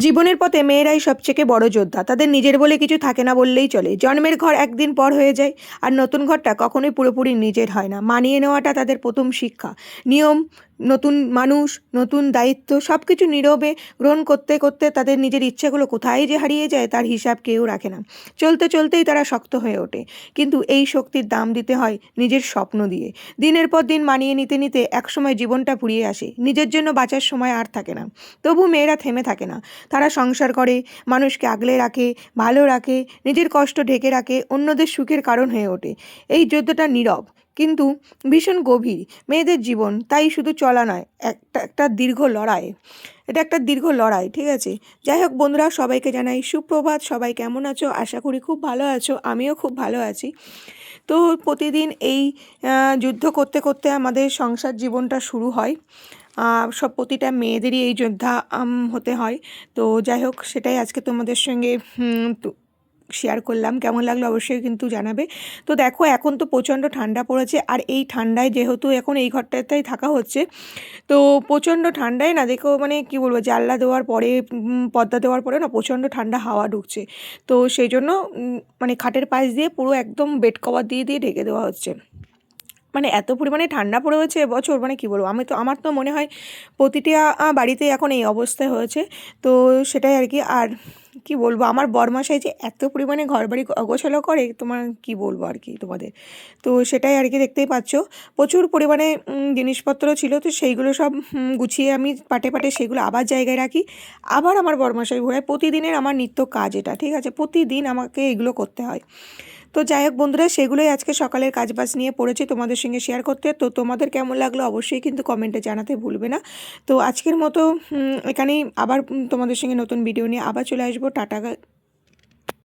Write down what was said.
জীবনের পথে মেয়েরাই সবথেকে বড় যোদ্ধা। তাদের নিজের বলে কিছু থাকে না বললেই চলে। জন্মের ঘর একদিন পর হয়ে যায়, আর নতুন ঘরটা কখনোই পুরোপুরি নিজের হয় না। মানিয়ে নেওয়াটা তাদের প্রথম শিক্ষা। নিয়ম, নতুন মানুষ, নতুন দায়িত্ব সব কিছু নীরবে গ্রহণ করতে করতে তাদের নিজের ইচ্ছাগুলো কোথায় যে হারিয়ে যায় তার হিসাব কেউ রাখে না। চলতে চলতেই তারা শক্ত হয়ে ওঠে, কিন্তু এই শক্তির দাম দিতে হয় নিজের স্বপ্ন দিয়ে। দিনের পর দিন মানিয়ে নিতে নিতে একসময় জীবনটা ফুরিয়ে আসে, নিজের জন্য বাঁচার সময় আর থাকে না। তবু মেয়েরা থেমে থাকে না। তারা সংসার করে, মানুষকে আগলে রাখে, ভালো রাখে, নিজের কষ্ট ঢেকে রাখে, অন্যদের সুখের কারণ হয়ে ওঠে। এই যুদ্ধটা নীরব, কিন্তু ভীষণ গভীর। মেয়েদের জীবন তাই শুধু চলা নয়, একটা একটা দীর্ঘ লড়াই। এটা একটা দীর্ঘ লড়াই, ঠিক আছে? যাই হোক বন্ধুরা, সবাইকে জানাই সুপ্রভাত। সবাই কেমন আছো? আশা করি খুব ভালো আছো। আমিও খুব ভালো আছি। তো প্রতিদিন এই যুদ্ধ করতে করতে আমাদের সংসার জীবনটা শুরু হয়। সব প্রতিটা মেয়েদেরই এই যোদ্ধা হতে হয়। তো যাই হোক, সেটাই আজকে তোমাদের সঙ্গে শেয়ার করলাম। কেমন লাগলো অবশ্যই কিন্তু জানাবে। তো দেখো, এখন তো প্রচণ্ড ঠান্ডা পড়েছে, আর এই ঠান্ডায় যেহেতু এখন এই ঘরটাতেই থাকা হচ্ছে, তো প্রচণ্ড ঠান্ডায় না, দেখো মানে কি বলবো, জানলা দেওয়ার পরে পর্দা দেওয়ার পরে না প্রচণ্ড ঠান্ডা হাওয়া ঢুকছে। তো সেই জন্য মানে খাটের পাশ দিয়ে পুরো একদম বেড কভার দিয়ে দিয়ে ঢেকে দেওয়া হচ্ছে। মানে এত পরিমাণে ঠান্ডা পড়েছে এবছর, মানে কী বলবো, আমার তো মনে হয় প্রতিটা বাড়িতে এখন এই অবস্থায় হয়েছে। তো সেটাই আর কি। আর কি বলবো, আমার বরমশাই যে এত পরিমাণে ঘরবাড়ি অগোছালো করে, তোমার কি বলবো আর কি তোমাদের। তো সেটাই আর কি, দেখতেই পাচ্ছ প্রচুর পরিমাণে জিনিসপত্র ছিল, তো সেইগুলো সব গুছিয়ে আমি পাটে পাটে সেগুলো আবার জায়গায় রাখি। আবার আমার বরমশাই ঘোরায়। প্রতিদিনের আমার নিত্য কাজ এটা, ঠিক আছে? প্রতিদিন আমাকে এগুলো করতে হয়। তো যাই হোক বন্ধুরা, সেগুলোই আজকে সকালের কাজবাজ নিয়ে পড়েছি তোমাদের সঙ্গে শেয়ার করতে। তো তোমাদের কেমন লাগলো অবশ্যই কিন্তু কমেন্টে জানাতে ভুলবে না। তো আজকের মতো এখানেই আবার তোমাদের সঙ্গে নতুন ভিডিও নিয়ে আবার চলে আসবো। টাটা।